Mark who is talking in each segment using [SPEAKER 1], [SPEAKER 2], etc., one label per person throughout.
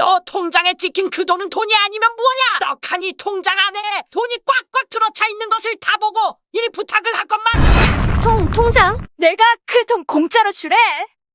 [SPEAKER 1] 너 통장에 찍힌 그 돈은 돈이 아니면 뭐냐? 떡하니 통장 안에 돈이 꽉꽉 들어차 있는 것을 다 보고 이 부탁을 하건만.
[SPEAKER 2] 통장?
[SPEAKER 3] 내가 그 돈 공짜로 주래.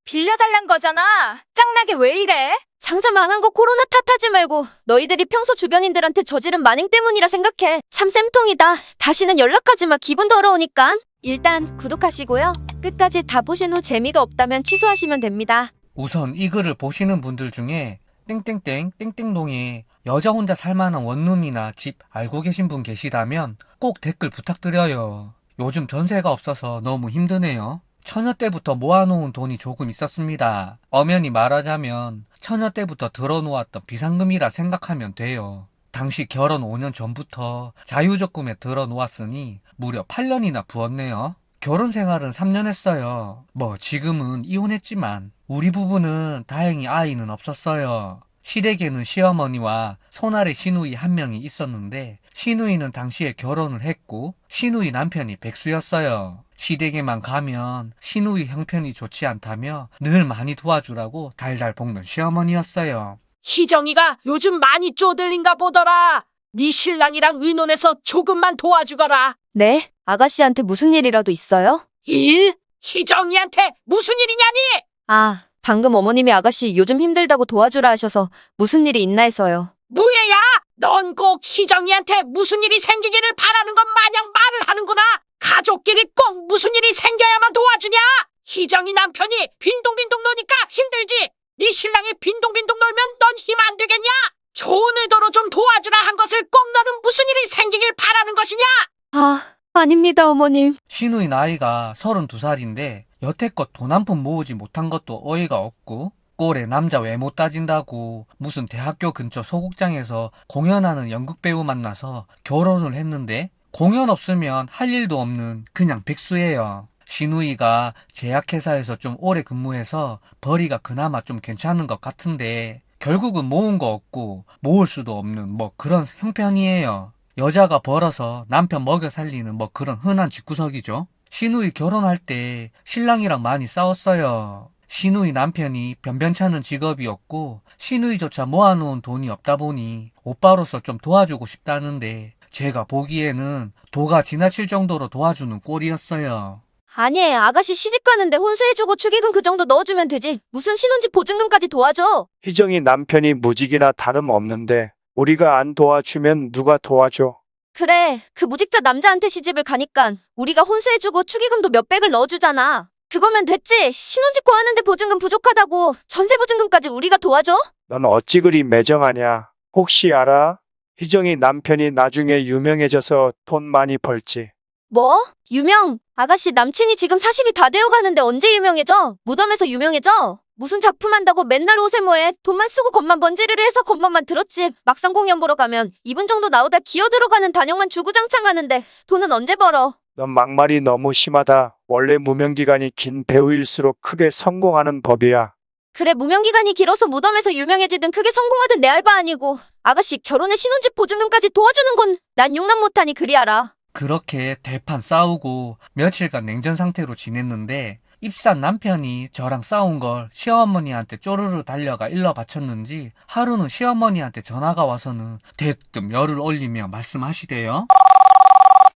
[SPEAKER 3] 빌려달란 거잖아. 짱나게 왜 이래?
[SPEAKER 2] 장사 망한 거 코로나 탓하지 말고 너희들이 평소 주변인들한테 저지른 만행 때문이라 생각해. 참 쌤통이다. 다시는 연락하지 마. 기분 더러우니까. 일단 구독하시고요. 끝까지 다 보신 후 재미가 없다면 취소하시면 됩니다.
[SPEAKER 4] 우선 이 글을 보시는 분들 중에 땡땡땡 땡땡동에 여자 혼자 살만한 원룸이나 집 알고 계신 분 계시다면 꼭 댓글 부탁드려요. 요즘 전세가 없어서 너무 힘드네요. 처녀 때부터 모아놓은 돈이 조금 있었습니다. 엄연히 말하자면 처녀 때부터 들어놓았던 비상금이라 생각하면 돼요. 당시 결혼 5년 전부터 자유적금에 들어놓았으니 무려 8년이나 부었네요. 결혼 생활은 3년 했어요. 뭐 지금은 이혼했지만 우리 부부는 다행히 아이는 없었어요. 시댁에는 시어머니와 손아래 시누이 한 명이 있었는데 시누이는 당시에 결혼을 했고 시누이 남편이 백수였어요. 시댁에만 가면 시누이 형편이 좋지 않다며 늘 많이 도와주라고 달달 볶는 시어머니였어요.
[SPEAKER 1] 희정이가 요즘 많이 쪼들린가 보더라. 네 신랑이랑 의논해서 조금만 도와주거라.
[SPEAKER 2] 네? 아가씨한테 무슨 일이라도 있어요?
[SPEAKER 1] 일? 희정이한테 무슨 일이냐니?
[SPEAKER 2] 아, 방금 어머님이 아가씨 요즘 힘들다고 도와주라 하셔서 무슨 일이 있나 해서요.
[SPEAKER 1] 무예야? 넌 꼭 희정이한테 무슨 일이 생기기를 바라는 것 마냥 말을 하는구나. 가족끼리 꼭 무슨 일이 생겨야만 도와주냐? 희정이 남편이 빈둥빈둥 노니까 힘들지. 네 신랑이 빈둥빈둥 놀면 넌 힘 안 되겠냐? 좋은 의도로 좀 도와주라 한 것을 꼭 너는 무슨 일이 생기길 바라는 것이냐?
[SPEAKER 2] 아, 아닙니다 어머님.
[SPEAKER 4] 시누이 나이가 32살인데 여태껏 돈 한 푼 모으지 못한 것도 어이가 없고 꼴에 남자 외모 따진다고 무슨 대학교 근처 소극장에서 공연하는 연극배우 만나서 결혼을 했는데 공연 없으면 할 일도 없는 그냥 백수예요. 시누이가 제약회사에서 좀 오래 근무해서 벌이가 그나마 좀 괜찮은 것 같은데 결국은 모은 거 없고 모을 수도 없는 뭐 그런 형편이에요. 여자가 벌어서 남편 먹여 살리는 뭐 그런 흔한 집구석이죠. 시누이 결혼할 때 신랑이랑 많이 싸웠어요. 시누이 남편이 변변찮은 직업이었고 시누이조차 모아놓은 돈이 없다 보니 오빠로서 좀 도와주고 싶다는데 제가 보기에는 도가 지나칠 정도로 도와주는 꼴이었어요.
[SPEAKER 2] 아니, 아가씨 시집 가는데 혼수해주고 축의금 그 정도 넣어주면 되지. 무슨 신혼집 보증금까지 도와줘.
[SPEAKER 5] 희정이 남편이 무직이나 다름없는데 우리가 안 도와주면 누가 도와줘?
[SPEAKER 2] 그래, 그 무직자 남자한테 시집을 가니까 우리가 혼수해주고 축의금도 몇백을 넣어주잖아. 그거면 됐지. 신혼집 구하는데 보증금 부족하다고 전세 보증금까지 우리가 도와줘?
[SPEAKER 5] 넌 어찌 그리 매정하냐? 혹시 알아? 희정이 남편이 나중에 유명해져서 돈 많이 벌지.
[SPEAKER 2] 뭐? 유명? 아가씨 남친이 지금 40이 다 되어가는데 언제 유명해져? 무덤에서 유명해져? 무슨 작품 한다고 맨날 옷에 뭐해? 돈만 쓰고 겉만 번지르르 해서 겉멋만 들었지. 막상 공연 보러 가면 2분 정도 나오다 기어 들어가는 단역만 주구장창 하는데 돈은 언제 벌어?
[SPEAKER 5] 넌 막말이 너무 심하다. 원래 무명기간이 긴 배우일수록 크게 성공하는 법이야.
[SPEAKER 2] 그래, 무명기간이 길어서 무덤에서 유명해지든 크게 성공하든 내 알바 아니고 아가씨 결혼에 신혼집 보증금까지 도와주는 건 난 용납 못하니 그리 알아.
[SPEAKER 4] 그렇게 대판 싸우고 며칠간 냉전 상태로 지냈는데 입산 남편이 저랑 싸운 걸 시어머니한테 쪼르르 달려가 일러 바쳤는지 하루는 시어머니한테 전화가 와서는 대뜸 열을 올리며 말씀하시대요.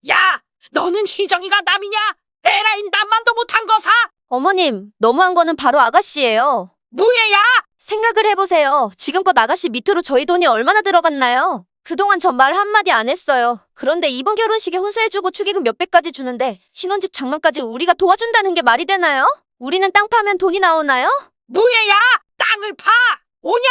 [SPEAKER 1] 야, 너는 희정이가 남이냐? 에라인 남만도 못한 거사?
[SPEAKER 2] 어머님, 너무한 거는 바로 아가씨예요.
[SPEAKER 1] 무예야?
[SPEAKER 2] 생각을 해보세요. 지금껏 아가씨 밑으로 저희 돈이 얼마나 들어갔나요? 그동안 전 말 한마디 안 했어요. 그런데 이번 결혼식에 혼수해주고 축의금 몇백까지 주는데 신혼집 장만까지 우리가 도와준다는 게 말이 되나요? 우리는 땅 파면 돈이 나오나요?
[SPEAKER 1] 무예야? 땅을 파? 오냐?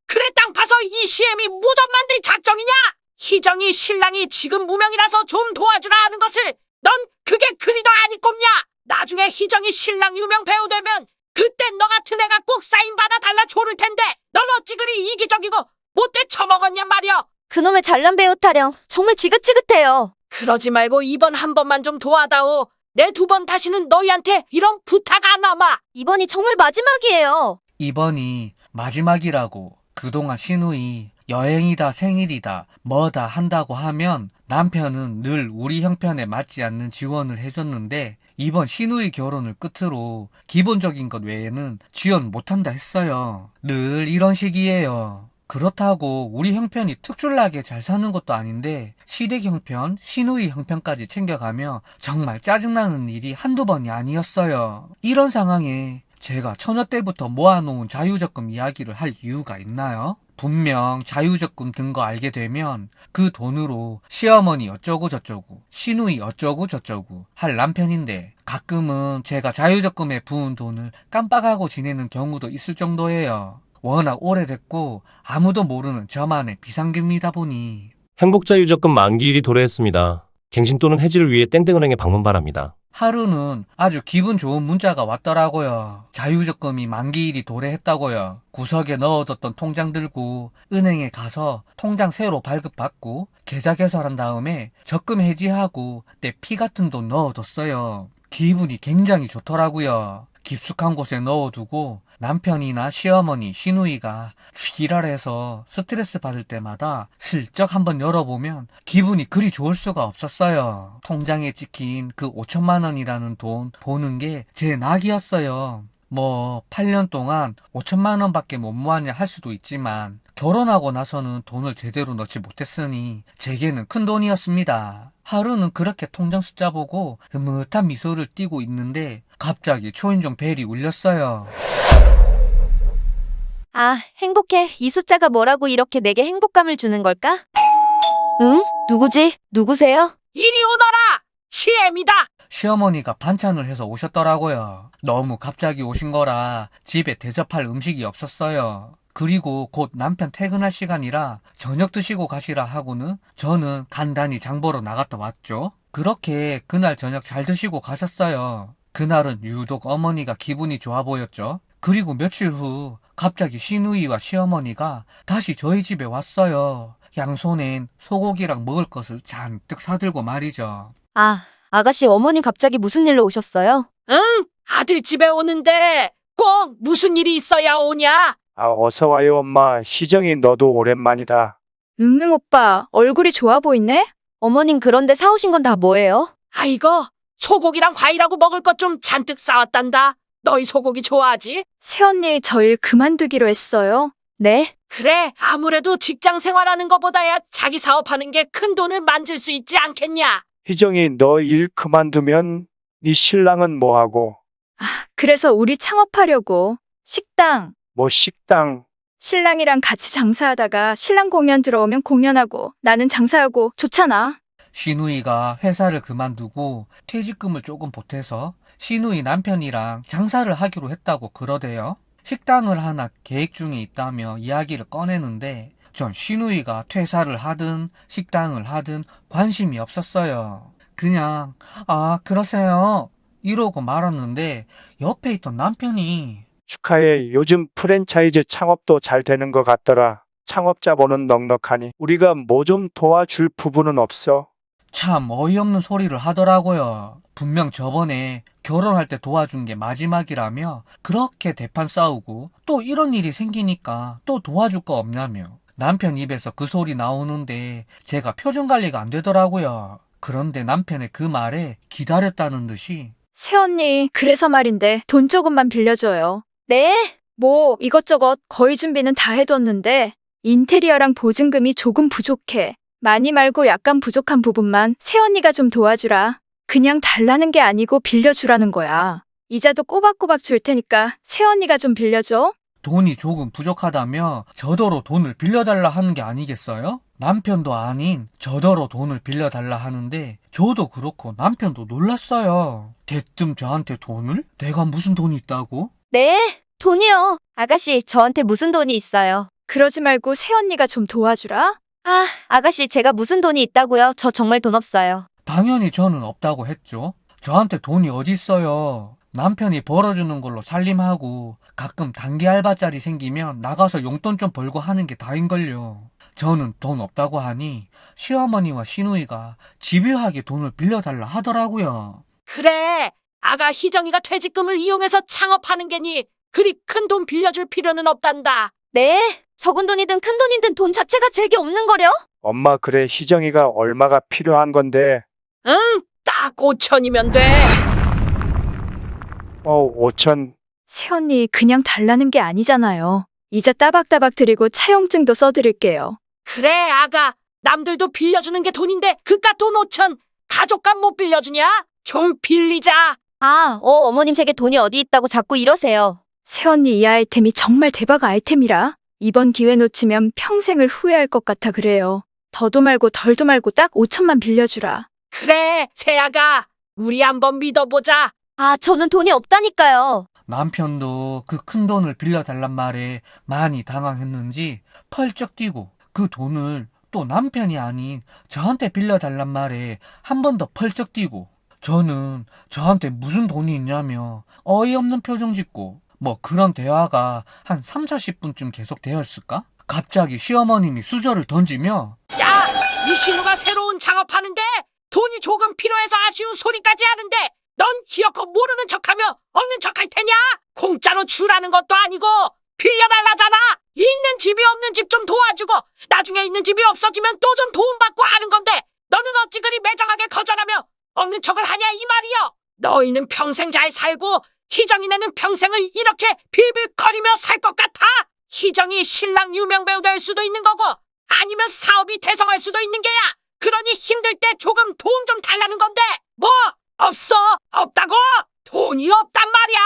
[SPEAKER 1] 그래 땅 파서 이 시엠이 무덤 만들 작정이냐? 희정이 신랑이 지금 무명이라서 좀 도와주라 하는 것을 넌 그게 그리도 아니 꼽냐? 나중에 희정이 신랑 유명 배우 되면 그때 너 같은 애가 꼭 사인 받아 달라 조를 텐데 넌 어찌 그리 이기적이고 못돼 처먹었냐 말이여.
[SPEAKER 2] 그놈의 잘난 배우 타령 정말 지긋지긋해요.
[SPEAKER 1] 그러지 말고 이번 한 번만 좀 도와다오. 내 2번 다시는 너희한테 이런 부탁 안 하마.
[SPEAKER 2] 이번이 정말 마지막이에요.
[SPEAKER 4] 이번이 마지막이라고 그동안 시누이 여행이다 생일이다 뭐다 한다고 하면 남편은 늘 우리 형편에 맞지 않는 지원을 해줬는데 이번 시누이 결혼을 끝으로 기본적인 것 외에는 지원 못한다 했어요. 늘 이런 식이에요. 그렇다고 우리 형편이 특출나게 잘 사는 것도 아닌데 시댁 형편, 시누이 형편까지 챙겨가며 정말 짜증나는 일이 한두 번이 아니었어요. 이런 상황에 제가 처녀 때부터 모아놓은 자유적금 이야기를 할 이유가 있나요? 분명 자유적금 든 거 알게 되면 그 돈으로 시어머니 어쩌고 저쩌고 시누이 어쩌고 저쩌고 할 남편인데 가끔은 제가 자유적금에 부은 돈을 깜빡하고 지내는 경우도 있을 정도예요. 워낙 오래됐고 아무도 모르는 저만의 비상금이다 보니
[SPEAKER 6] 행복자유적금 만기일이 도래했습니다. 갱신 또는 해지를 위해 땡땡은행에 방문 바랍니다.
[SPEAKER 4] 하루는 아주 기분 좋은 문자가 왔더라고요. 자유적금이 만기일이 도래했다고요. 구석에 넣어뒀던 통장 들고 은행에 가서 통장 새로 발급받고 계좌 개설한 다음에 적금 해지하고 내 피 같은 돈 넣어뒀어요. 기분이 굉장히 좋더라고요. 깊숙한 곳에 넣어두고 남편이나 시어머니, 시누이가 쥐랄해서 스트레스 받을 때마다 슬쩍 한번 열어보면 기분이 그리 좋을 수가 없었어요. 통장에 찍힌 그 5천만 원이라는 돈 보는 게 제 낙이었어요. 뭐 8년 동안 5천만 원밖에 못 모았냐 할 수도 있지만 결혼하고 나서는 돈을 제대로 넣지 못했으니 제게는 큰 돈이었습니다. 하루는 그렇게 통장 숫자 보고 흐뭇한 미소를 띠고 있는데 갑자기 초인종 벨이 울렸어요.
[SPEAKER 2] 아, 행복해. 이 숫자가 뭐라고 이렇게 내게 행복감을 주는 걸까? 응? 누구지? 누구세요?
[SPEAKER 1] 이리 오너라! 시엠이다!
[SPEAKER 4] 시어머니가 반찬을 해서 오셨더라고요. 너무 갑자기 오신 거라 집에 대접할 음식이 없었어요. 그리고 곧 남편 퇴근할 시간이라 저녁 드시고 가시라 하고는 저는 간단히 장 보러 나갔다 왔죠. 그렇게 그날 저녁 잘 드시고 가셨어요. 그날은 유독 어머니가 기분이 좋아 보였죠. 그리고 며칠 후 갑자기 시누이와 시어머니가 다시 저희 집에 왔어요. 양손엔 소고기랑 먹을 것을 잔뜩 사들고 말이죠.
[SPEAKER 2] 아, 아가씨 어머님 갑자기 무슨 일로 오셨어요?
[SPEAKER 1] 응? 아들 집에 오는데 꼭 무슨 일이 있어야 오냐?
[SPEAKER 5] 아, 어서 와요, 엄마. 희정이 너도 오랜만이다.
[SPEAKER 3] 응응 오빠, 얼굴이 좋아 보이네?
[SPEAKER 2] 어머님 그런데 사오신 건 다 뭐예요?
[SPEAKER 1] 아이고, 소고기랑 과일하고 먹을 것 좀 잔뜩 싸왔단다. 너희 소고기 좋아하지?
[SPEAKER 3] 새언니 저 일 그만두기로 했어요.
[SPEAKER 2] 네?
[SPEAKER 1] 그래, 아무래도 직장 생활하는 것보다야 자기 사업하는 게 큰 돈을 만질 수 있지 않겠냐?
[SPEAKER 5] 희정이 너 일 그만두면 네 신랑은 뭐하고?
[SPEAKER 3] 그래서 우리 창업하려고. 식당.
[SPEAKER 5] 뭐 식당?
[SPEAKER 3] 신랑이랑 같이 장사하다가 신랑 공연 들어오면 공연하고 나는 장사하고 좋잖아.
[SPEAKER 4] 시누이가 회사를 그만두고 퇴직금을 조금 보태서 시누이 남편이랑 장사를 하기로 했다고 그러대요. 식당을 하나 계획 중에 있다며 이야기를 꺼내는데 전 시누이가 퇴사를 하든 식당을 하든 관심이 없었어요. 그냥 아 그러세요 이러고 말았는데 옆에 있던 남편이
[SPEAKER 5] 축하해. 요즘 프랜차이즈 창업도 잘 되는 것 같더라. 창업자본은 넉넉하니 우리가 뭐 좀 도와줄 부분은 없어?
[SPEAKER 4] 참 어이없는 소리를 하더라고요. 분명 저번에 결혼할 때 도와준 게 마지막이라며 그렇게 대판 싸우고 또 이런 일이 생기니까 또 도와줄 거 없냐며 남편 입에서 그 소리 나오는데 제가 표정 관리가 안 되더라고요. 그런데 남편의 그 말에 기다렸다는 듯이
[SPEAKER 3] 새언니, 그래서 말인데 돈 조금만 빌려줘요.
[SPEAKER 2] 네?
[SPEAKER 3] 뭐 이것저것 거의 준비는 다 해뒀는데 인테리어랑 보증금이 조금 부족해. 많이 말고 약간 부족한 부분만 새언니가 좀 도와주라. 그냥 달라는 게 아니고 빌려주라는 거야. 이자도 꼬박꼬박 줄 테니까 새언니가 좀 빌려줘.
[SPEAKER 4] 돈이 조금 부족하다며 저더러 돈을 빌려달라 하는 게 아니겠어요? 남편도 아닌 저더러 돈을 빌려달라 하는데 저도 그렇고 남편도 놀랐어요. 대뜸 저한테 돈을? 내가 무슨 돈이 있다고?
[SPEAKER 2] 네? 돈이요. 아가씨 저한테 무슨 돈이 있어요?
[SPEAKER 3] 그러지 말고 새언니가 좀 도와주라.
[SPEAKER 2] 아, 아가씨 제가 무슨 돈이 있다고요? 저 정말 돈 없어요.
[SPEAKER 4] 당연히 저는 없다고 했죠. 저한테 돈이 어디 있어요. 남편이 벌어주는 걸로 살림하고 가끔 단기 알바짜리 생기면 나가서 용돈 좀 벌고 하는 게 다인걸요. 저는 돈 없다고 하니 시어머니와 시누이가 집요하게 돈을 빌려달라 하더라고요.
[SPEAKER 1] 그래, 아가 희정이가 퇴직금을 이용해서 창업하는 게니 그리 큰 돈 빌려줄 필요는 없단다.
[SPEAKER 2] 네? 적은 돈이든 큰 돈이든 돈 자체가 제게 없는 거려?
[SPEAKER 5] 엄마, 그래. 희정이가 얼마가 필요한 건데?
[SPEAKER 1] 응, 딱 5천이면 돼.
[SPEAKER 5] 5천.
[SPEAKER 3] 새언니 그냥 달라는 게 아니잖아요. 이자 따박따박 드리고 차용증도 써드릴게요.
[SPEAKER 1] 그래, 아가. 남들도 빌려주는 게 돈인데 그깟 돈 5천 가족값 못 빌려주냐? 좀 빌리자.
[SPEAKER 2] 어머님 제게 돈이 어디 있다고 자꾸 이러세요.
[SPEAKER 3] 새언니 이 아이템이 정말 대박 아이템이라 이번 기회 놓치면 평생을 후회할 것 같아 그래요. 더도 말고 덜도 말고 딱 5천만 빌려주라.
[SPEAKER 1] 그래, 새아가. 우리 한번 믿어보자.
[SPEAKER 2] 저는 돈이 없다니까요.
[SPEAKER 4] 남편도 그 큰 돈을 빌려달란 말에 많이 당황했는지 펄쩍 뛰고 그 돈을 또 남편이 아닌 저한테 빌려달란 말에 한 번 더 펄쩍 뛰고 저는 저한테 무슨 돈이 있냐며 어이없는 표정 짓고 뭐 그런 대화가 한 3, 40분쯤 계속 되었을까? 갑자기 시어머님이 수저를 던지며
[SPEAKER 1] 야, 이 신우가 새로운 작업하는데 돈이 조금 필요해서 아쉬운 소리까지 하는데 넌 기어코 모르는 척하며 없는 척할 테냐? 공짜로 주라는 것도 아니고 빌려달라잖아. 있는 집이 없는 집 좀 도와주고 나중에 있는 집이 없어지면 또 좀 도움받고 하는 건데 너는 어찌 그리 매정하게 거절하며 없는 척을 하냐 이 말이여. 너희는 평생 잘 살고 희정이네는 평생을 이렇게 빌빌거리며 살 것 같아? 희정이 신랑 유명배우 될 수도 있는 거고 아니면 사업이 대성할 수도 있는 게야. 그러니 힘들 때 조금 도움 좀 달라는 건데 뭐 없어? 없다고? 돈이 없단 말이야.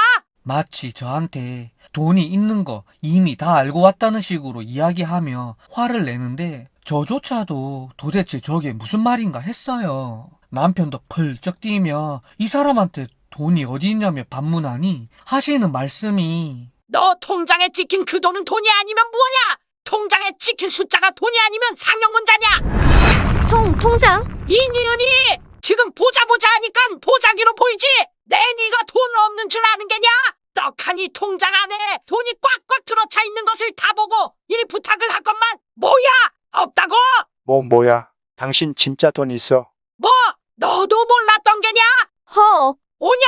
[SPEAKER 4] 마치 저한테 돈이 있는 거 이미 다 알고 왔다는 식으로 이야기하며 화를 내는데 저조차도 도대체 저게 무슨 말인가 했어요. 남편도 펄쩍 뛰며 이 사람한테 돈이 어디 있냐며 반문하니 하시는 말씀이
[SPEAKER 1] 너 통장에 찍힌 그 돈은 돈이 아니면 뭐냐? 통장에 찍힌 숫자가 돈이 아니면 상형문자냐?
[SPEAKER 2] 통장?
[SPEAKER 1] 이니은이 지금 보자 하니까 보자기로 보이지? 내 네가 돈 없는 줄 아는 게냐? 떡하니 통장 안에 돈이 꽉꽉 들어차 있는 것을 다 보고 이리 부탁을 하건만 뭐야? 없다고?
[SPEAKER 5] 뭐야? 당신 진짜 돈 있어?
[SPEAKER 1] 뭐? 너도 몰랐던 게냐? 오냐?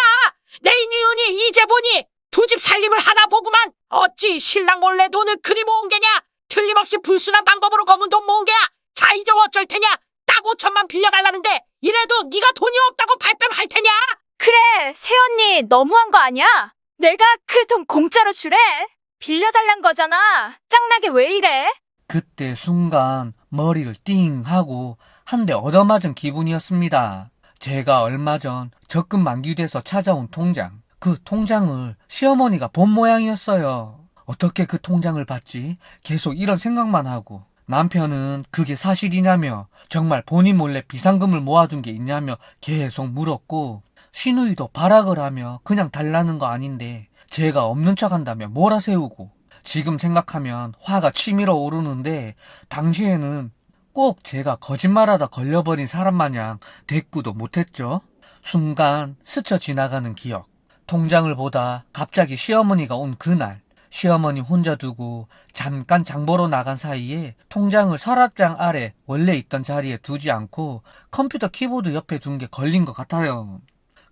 [SPEAKER 1] 내 이니은이 이제 보니 두 집 살림을 하나 보구만. 어찌 신랑 몰래 돈을 그리 모은 게냐? 틀림없이 불순한 방법으로 검은 돈 모은 게야. 자 이제 어쩔 테냐? 딱 5천만 빌려달라는데 이래도 네가 돈이 없다고 발뺌할 테냐?
[SPEAKER 3] 그래, 새언니 너무한 거 아니야? 내가 그 돈 공짜로 주래. 빌려달란 거잖아. 짱나게 왜 이래?
[SPEAKER 4] 그때 순간 머리를 띵 하고 한 대 얻어맞은 기분이었습니다. 제가 얼마 전 적금 만기돼서 찾아온 통장. 그 통장을 시어머니가 본 모양이었어요. 어떻게 그 통장을 봤지? 계속 이런 생각만 하고 남편은 그게 사실이냐며 정말 본인 몰래 비상금을 모아둔 게 있냐며 계속 물었고 시누이도 발악을 하며 그냥 달라는 거 아닌데 제가 없는 척 한다며 몰아세우고 지금 생각하면 화가 치밀어 오르는데 당시에는 꼭 제가 거짓말하다 걸려버린 사람 마냥 대꾸도 못했죠. 순간 스쳐 지나가는 기억. 통장을 보다 갑자기 시어머니가 온 그날 시어머니 혼자 두고 잠깐 장 보러 나간 사이에 통장을 서랍장 아래 원래 있던 자리에 두지 않고 컴퓨터 키보드 옆에 둔 게 걸린 것 같아요.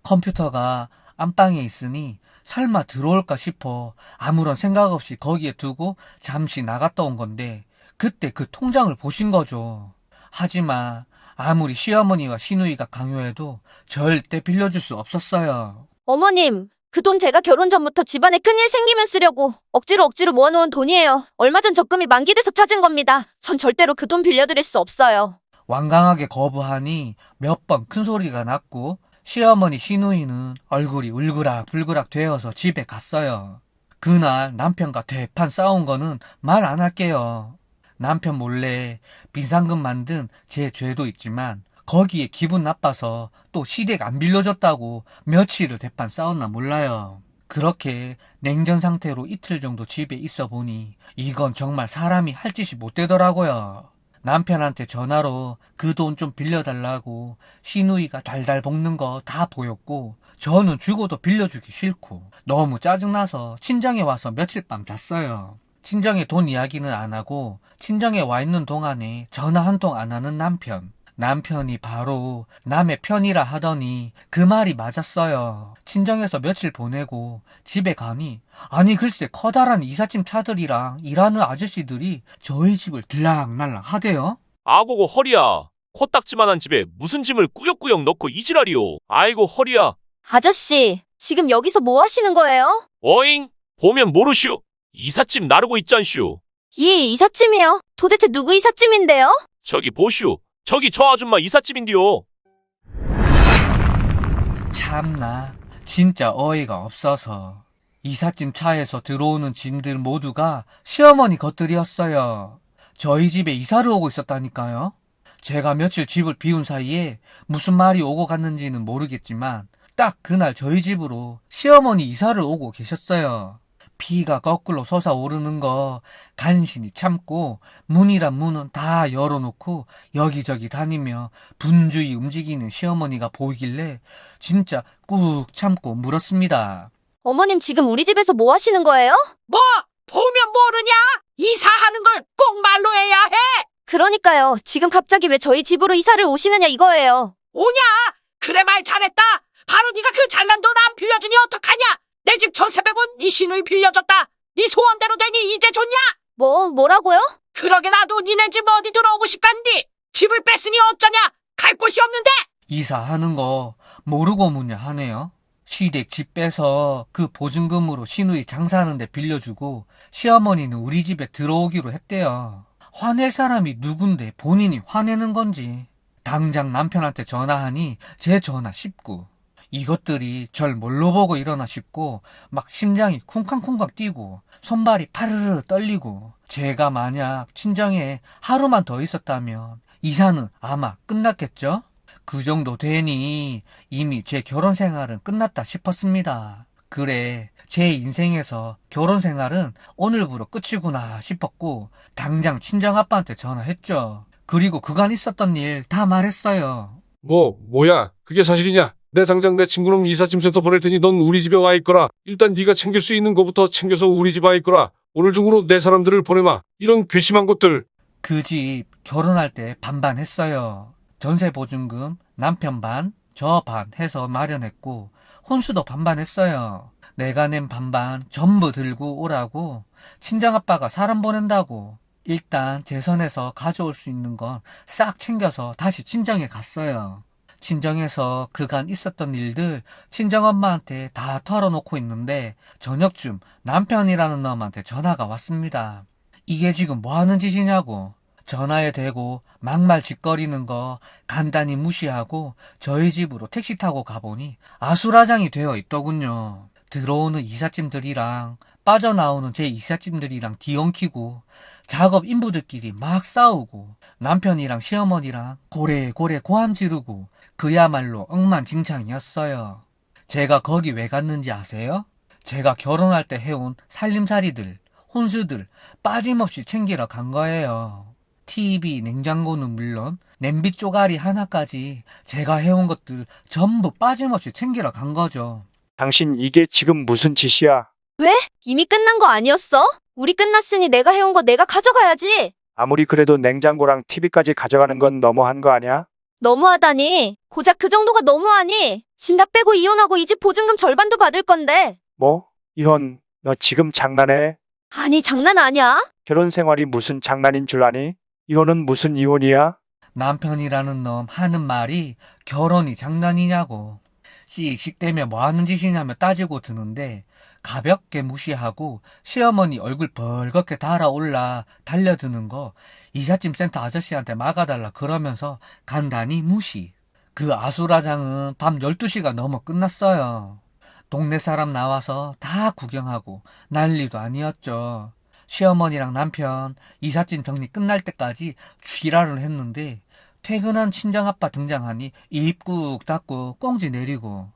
[SPEAKER 4] 컴퓨터가 안방에 있으니 설마 들어올까 싶어 아무런 생각 없이 거기에 두고 잠시 나갔다 온 건데 그때 그 통장을 보신 거죠. 하지만 아무리 시어머니와 시누이가 강요해도 절대 빌려줄 수 없었어요.
[SPEAKER 2] 어머님, 그 돈 제가 결혼 전부터 집안에 큰일 생기면 쓰려고 억지로 모아놓은 돈이에요. 얼마 전 적금이 만기돼서 찾은 겁니다. 전 절대로 그 돈 빌려드릴 수 없어요.
[SPEAKER 4] 완강하게 거부하니 몇 번 큰 소리가 났고 시어머니 시누이는 얼굴이 울그락불그락 되어서 집에 갔어요. 그날 남편과 대판 싸운 거는 말 안 할게요. 남편 몰래 비상금 만든 제 죄도 있지만 거기에 기분 나빠서 또 시댁 안 빌려줬다고 며칠을 대판 싸웠나 몰라요. 그렇게 냉전 상태로 이틀 정도 집에 있어 보니 이건 정말 사람이 할 짓이 못 되더라고요. 남편한테 전화로 그 돈 좀 빌려달라고 시누이가 달달 볶는 거 다 보였고 저는 주고도 빌려주기 싫고 너무 짜증나서 친정에 와서 며칠 밤 잤어요. 친정에 돈 이야기는 안 하고 친정에 와 있는 동안에 전화 한 통 안 하는 남편. 남편이 바로 남의 편이라 하더니 그 말이 맞았어요. 친정에서 며칠 보내고 집에 가니 아니 글쎄 커다란 이삿짐 차들이랑 일하는 아저씨들이 저희 집을 들락날락 하대요.
[SPEAKER 7] 아고고 허리야. 코딱지만한 집에 무슨 짐을 꾸역꾸역 넣고 이지랄이요. 아이고 허리야.
[SPEAKER 2] 아저씨, 지금 여기서 뭐 하시는 거예요?
[SPEAKER 7] 어잉? 보면 모르시오. 이삿짐 나르고 있잖슈.
[SPEAKER 2] 예, 이삿짐이요. 도대체 누구 이삿짐인데요?
[SPEAKER 7] 저기 보슈. 저기 저 아줌마 이삿짐인데요.
[SPEAKER 4] 참나, 진짜 어이가 없어서. 이삿짐 차에서 들어오는 짐들 모두가 시어머니 것들이었어요. 저희 집에 이사를 오고 있었다니까요. 제가 며칠 집을 비운 사이에 무슨 말이 오고 갔는지는 모르겠지만 딱 그날 저희 집으로 시어머니 이사를 오고 계셨어요. 피가 거꾸로 솟아오르는 거 간신히 참고 문이란 문은 다 열어놓고 여기저기 다니며 분주히 움직이는 시어머니가 보이길래 진짜 꾹 참고 물었습니다.
[SPEAKER 2] 어머님 지금 우리 집에서 뭐 하시는 거예요?
[SPEAKER 1] 뭐 보면 모르냐? 이사하는 걸 꼭 말로 해야 해.
[SPEAKER 2] 그러니까요. 지금 갑자기 왜 저희 집으로 이사를 오시느냐 이거예요.
[SPEAKER 1] 오냐? 그래 말 잘했다. 바로 네가 그 잘난 돈 안 빌려주니 어떡하냐? 내 집 전세 100원 네 시누이 빌려줬다. 네 소원대로 되니 이제 좋냐?
[SPEAKER 2] 뭐라고요?
[SPEAKER 1] 그러게 나도 니네 집 어디 들어오고 싶간디. 집을 뺐으니 어쩌냐? 갈 곳이 없는데.
[SPEAKER 4] 이사하는 거 모르고 무냐 하네요. 시댁 집 빼서 그 보증금으로 시누이 장사하는데 빌려주고 시어머니는 우리 집에 들어오기로 했대요. 화낼 사람이 누군데 본인이 화내는 건지. 당장 남편한테 전화하니 제 전화 씹고. 이것들이 절 뭘로 보고 일어나 싶고 막 심장이 쿵쾅쿵쾅 뛰고 손발이 파르르 떨리고 제가 만약 친정에 하루만 더 있었다면 이사는 아마 끝났겠죠? 그 정도 되니 이미 제 결혼 생활은 끝났다 싶었습니다. 그래, 제 인생에서 결혼 생활은 오늘부로 끝이구나 싶었고 당장 친정아빠한테 전화했죠. 그리고 그간 있었던 일 다 말했어요.
[SPEAKER 8] 뭐야? 그게 사실이냐? 내 당장 내 친구놈 이삿짐 센터 보낼 테니 넌 우리 집에 와 있거라. 일단 네가 챙길 수 있는 거부터 챙겨서 우리 집 와 있거라. 오늘 중으로 내 사람들을 보내마. 이런 괘씸한 것들.
[SPEAKER 4] 그 집 결혼할 때 반반 했어요. 전세 보증금 남편 반, 저 반 해서 마련했고 혼수도 반반 했어요. 내가 낸 반반 전부 들고 오라고 친정아빠가 사람 보낸다고 일단 제 선에서 가져올 수 있는 건 싹 챙겨서 다시 친정에 갔어요. 친정에서 그간 있었던 일들 친정엄마한테 다 털어놓고 있는데 저녁쯤 남편이라는 놈한테 전화가 왔습니다. 이게 지금 뭐 하는 짓이냐고. 전화에 대고 막말 짓거리는 거 간단히 무시하고 저희 집으로 택시 타고 가보니 아수라장이 되어 있더군요. 들어오는 이삿짐들이랑 빠져나오는 제 이삿짐들이랑 뒤엉키고 작업 인부들끼리 막 싸우고 남편이랑 시어머니랑 고래고래 고함 지르고 그야말로 엉망진창이었어요. 제가 거기 왜 갔는지 아세요? 제가 결혼할 때 해온 살림살이들, 혼수들 빠짐없이 챙기러 간 거예요. TV, 냉장고는 물론 냄비 쪼가리 하나까지 제가 해온 것들 전부 빠짐없이 챙기러 간 거죠.
[SPEAKER 5] 당신 이게 지금 무슨 짓이야?
[SPEAKER 2] 왜? 이미 끝난 거 아니었어? 우리 끝났으니 내가 해온 거 내가 가져가야지.
[SPEAKER 5] 아무리 그래도 냉장고랑 TV까지 가져가는 건 너무한 거 아니야?
[SPEAKER 2] 너무하다니. 고작 그 정도가 너무하니. 짐 다 빼고 이혼하고 이 집 보증금 절반도 받을 건데.
[SPEAKER 5] 뭐? 이혼, 너 지금 장난해?
[SPEAKER 2] 아니 장난 아니야.
[SPEAKER 5] 결혼 생활이 무슨 장난인 줄 아니? 이혼은 무슨 이혼이야?
[SPEAKER 4] 남편이라는 놈 하는 말이 결혼이 장난이냐고. 씩씩대며 뭐 하는 짓이냐며 따지고 드는데 가볍게 무시하고 시어머니 얼굴 벌겋게 달아올라 달려드는 거 이삿짐 센터 아저씨한테 막아달라 그러면서 간단히 무시. 그 아수라장은 밤 12시가 넘어 끝났어요. 동네 사람 나와서 다 구경하고 난리도 아니었죠. 시어머니랑 남편 이삿짐 정리 끝날 때까지 쥐라를 했는데 퇴근한 친정아빠 등장하니 입 꾹 닫고 꽁지 내리고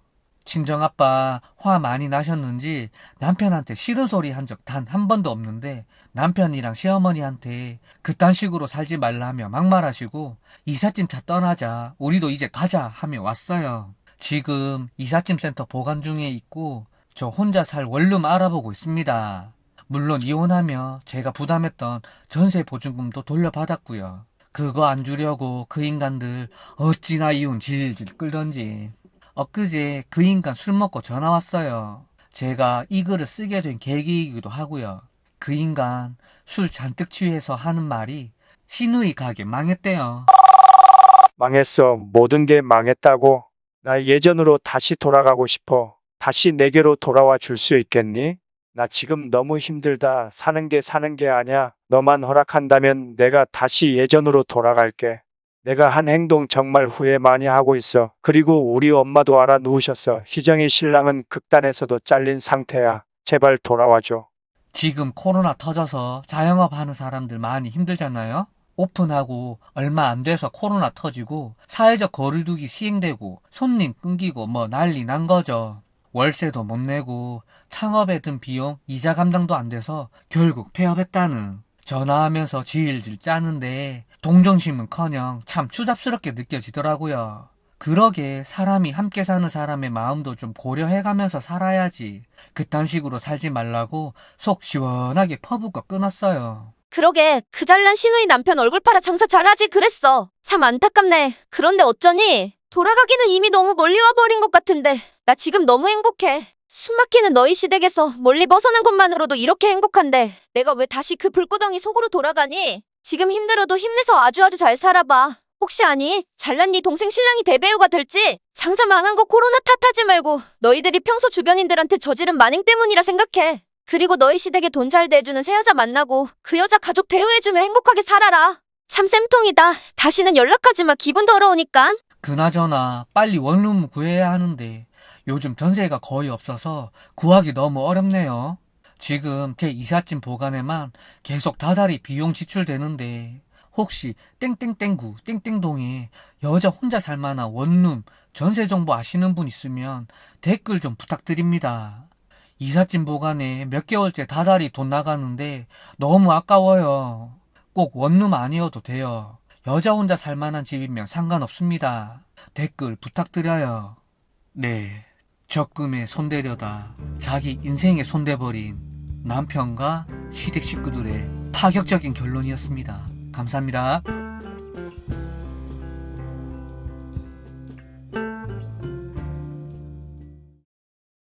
[SPEAKER 4] 친정아빠 화 많이 나셨는지 남편한테 싫은 소리 한 적 단 한 번도 없는데 남편이랑 시어머니한테 그딴 식으로 살지 말라며 막말하시고 이삿짐 차 떠나자 우리도 이제 가자 하며 왔어요. 지금 이삿짐 센터 보관 중에 있고 저 혼자 살 원룸 알아보고 있습니다. 물론 이혼하며 제가 부담했던 전세 보증금도 돌려받았고요. 그거 안 주려고 그 인간들 어찌나 이혼 질질 끌던지. 엊그제 그 인간 술 먹고 전화 왔어요. 제가 이 글을 쓰게 된 계기이기도 하고요. 그 인간 술 잔뜩 취해서 하는 말이 시누이 가게 망했대요.
[SPEAKER 5] 망했어. 모든 게 망했다고. 나 예전으로 다시 돌아가고 싶어. 다시 내게로 돌아와 줄 수 있겠니? 나 지금 너무 힘들다. 사는 게 아니야. 너만 허락한다면 내가 다시 예전으로 돌아갈게. 내가 한 행동 정말 후회 많이 하고 있어. 그리고 우리 엄마도 알아 누우셨어. 희정이 신랑은 극단에서도 잘린 상태야. 제발 돌아와줘.
[SPEAKER 4] 지금 코로나 터져서 자영업 하는 사람들 많이 힘들잖아요? 오픈하고 얼마 안 돼서 코로나 터지고 사회적 거리두기 시행되고 손님 끊기고 뭐 난리 난 거죠. 월세도 못 내고 창업에 든 비용 이자 감당도 안 돼서 결국 폐업했다는. 전화하면서 질질 짜는데 동정심은커녕 참 추잡스럽게 느껴지더라고요. 그러게 사람이 함께 사는 사람의 마음도 좀 고려해가면서 살아야지. 그딴 식으로 살지 말라고 속 시원하게 퍼붓고 끊었어요.
[SPEAKER 2] 그러게 그 잘난 시누이 남편 얼굴 팔아 장사 잘하지 그랬어. 참 안타깝네. 그런데 어쩌니? 돌아가기는 이미 너무 멀리 와버린 것 같은데 나 지금 너무 행복해. 숨막히는 너희 시댁에서 멀리 벗어난 것만으로도 이렇게 행복한데 내가 왜 다시 그 불구덩이 속으로 돌아가니? 지금 힘들어도 힘내서 아주 잘 살아봐. 혹시 아니 잘난 네 동생 신랑이 대배우가 될지? 장사 망한 거 코로나 탓하지 말고 너희들이 평소 주변인들한테 저지른 만행 때문이라 생각해. 그리고 너희 시댁에 돈 잘 대주는 새 여자 만나고 그 여자 가족 대우해주며 행복하게 살아라. 참 쌤통이다. 다시는 연락하지 마. 기분 더러우니까.
[SPEAKER 4] 그나저나 빨리 원룸 구해야 하는데 요즘 전세가 거의 없어서 구하기 너무 어렵네요. 지금 제 이삿짐 보관에만 계속 다달이 비용 지출되는데 혹시 땡땡땡구 땡땡동에 여자 혼자 살만한 원룸 전세 정보 아시는 분 있으면 댓글 좀 부탁드립니다. 이삿짐 보관에 몇 개월째 다달이 돈 나가는데 너무 아까워요. 꼭 원룸 아니어도 돼요. 여자 혼자 살만한 집이면 상관없습니다. 댓글 부탁드려요. 네, 적금에 손대려다 자기 인생에 손대버린 남편과 시댁 식구들의 파격적인 결론이었습니다. 감사합니다.